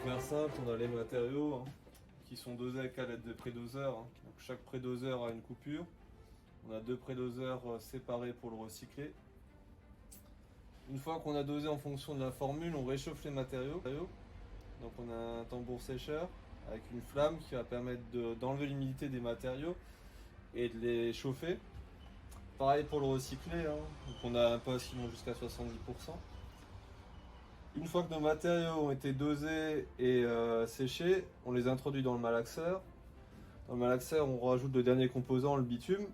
faire simple, on a les matériaux qui sont dosés avec à l'aide de prédoseurs. Donc chaque prédoseur a une coupure. On a 2 prédoseurs séparés pour le recycler. Une fois qu'on a dosé en fonction de la formule, on réchauffe les matériaux. Donc on a un tambour sécheur avec une flamme qui va permettre d'enlever l'humidité des matériaux et de les chauffer. Pareil pour le recycler, donc on a un poste qui monte jusqu'à 70%. Une fois que nos matériaux ont été dosés et séchés, on les introduit dans le malaxeur. Dans le malaxeur, on rajoute le dernier composant, le bitume.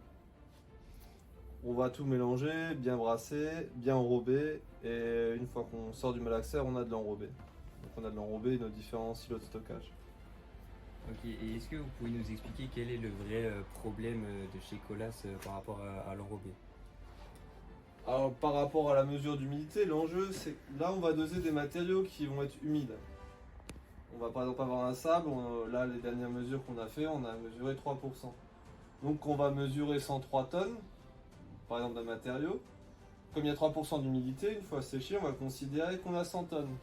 On va tout mélanger, bien brasser, bien enrober, et une fois qu'on sort du malaxeur, on a de l'enrobé. Donc on a de l'enrobé et nos différents silos de stockage. Ok, et est-ce que vous pouvez nous expliquer quel est le vrai problème de chez Colas par rapport à l'enrobé? Alors par rapport à la mesure d'humidité, l'enjeu c'est que là on va doser des matériaux qui vont être humides. On va par exemple avoir un sable, là les dernières mesures qu'on a fait, on a mesuré 3%. Donc on va mesurer 103 tonnes, par exemple d'un matériau. Comme il y a 3% d'humidité, une fois séché, on va considérer qu'on a 100 tonnes.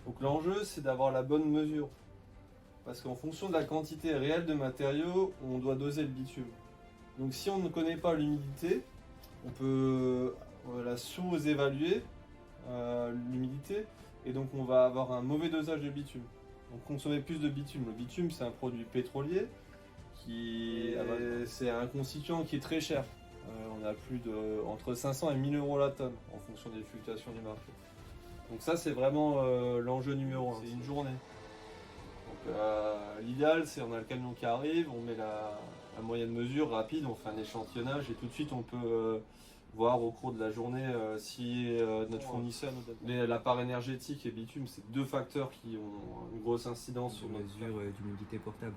Donc l'enjeu c'est d'avoir la bonne mesure. Parce qu'en fonction de la quantité réelle de matériaux, on doit doser le bitume. Donc si on ne connaît pas l'humidité, on peut la sous-évaluer l'humidité et donc on va avoir un mauvais dosage de bitume. Donc consommer plus de bitume. Le bitume c'est un produit pétrolier c'est un constituant qui est très cher. On a plus de entre 500 et 1000 euros la tonne en fonction des fluctuations du marché. Donc ça c'est vraiment l'enjeu numéro 1, c'est une journée. Donc l'idéal c'est on a le camion qui arrive, on met la moyenne mesure rapide, on fait un échantillonnage et tout de suite on peut voir au cours de la journée si notre fournisseur nous donne. La part énergétique et bitume, c'est 2 facteurs qui ont une grosse incidence sur notre mesure d'humidité portable.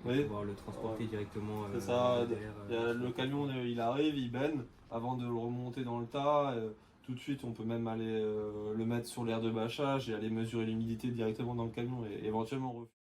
Oui. Pouvoir le transporter directement. C'est ça. Le camion il arrive, il benne avant de le remonter dans le tas. Tout de suite, on peut même aller le mettre sur l'aire de bâchage et aller mesurer l'humidité directement dans le camion et éventuellement refaire.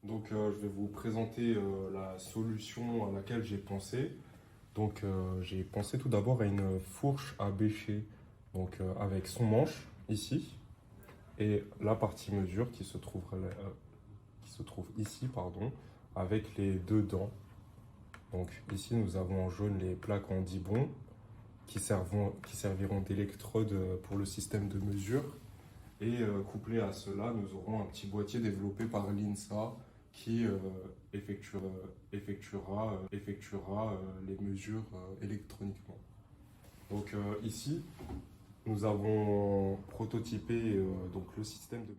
Donc je vais vous présenter la solution à laquelle j'ai pensé. Donc j'ai pensé tout d'abord à une fourche à bêcher, donc avec son manche ici et la partie mesure qui se trouve ici, pardon, avec les 2 dents. Donc ici nous avons en jaune les plaques en dibond qui serviront d'électrode pour le système de mesure. Et couplé à cela, nous aurons un petit boîtier développé par l'INSA qui effectuera les mesures électroniquement. Donc ici, nous avons prototypé donc le système de...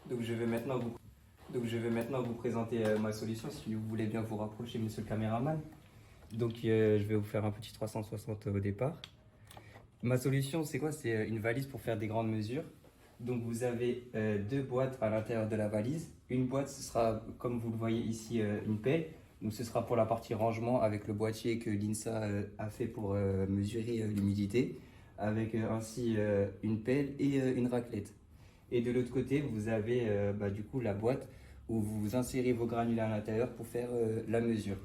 Donc je vais maintenant vous présenter ma solution, si vous voulez bien vous rapprocher, monsieur le caméraman. Donc je vais vous faire un petit 360 au départ. Ma solution, c'est quoi? C'est une valise pour faire des grandes mesures. Donc vous avez 2 boîtes à l'intérieur de la valise. Une boîte, ce sera, comme vous le voyez ici, une pelle. Donc ce sera pour la partie rangement avec le boîtier que l'INSA a fait pour mesurer l'humidité. Avec ainsi une pelle et une raclette. Et de l'autre côté, vous avez du coup la boîte où vous insérez vos granulés à l'intérieur pour faire la mesure.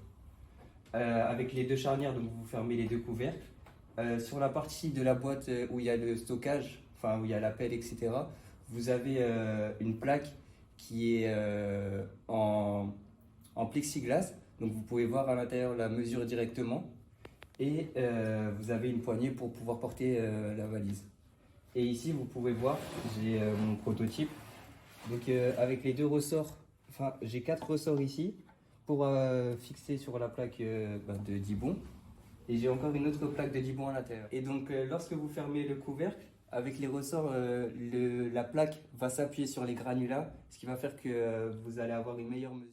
Avec les 2 charnières, donc vous fermez les 2 couvercles. Sur la partie de la boîte où il y a le stockage, enfin où il y a la pelle, etc., vous avez une plaque qui est en plexiglas, donc vous pouvez voir à l'intérieur la mesure directement, et vous avez une poignée pour pouvoir porter la valise. Et ici vous pouvez voir, j'ai mon prototype, donc avec les 2 ressorts, enfin j'ai 4 ressorts ici pour fixer sur la plaque de dibond. Et j'ai encore une autre plaque de dibond à l'intérieur. Et donc lorsque vous fermez le couvercle, avec les ressorts, la plaque va s'appuyer sur les granulats, ce qui va faire que vous allez avoir une meilleure mesure.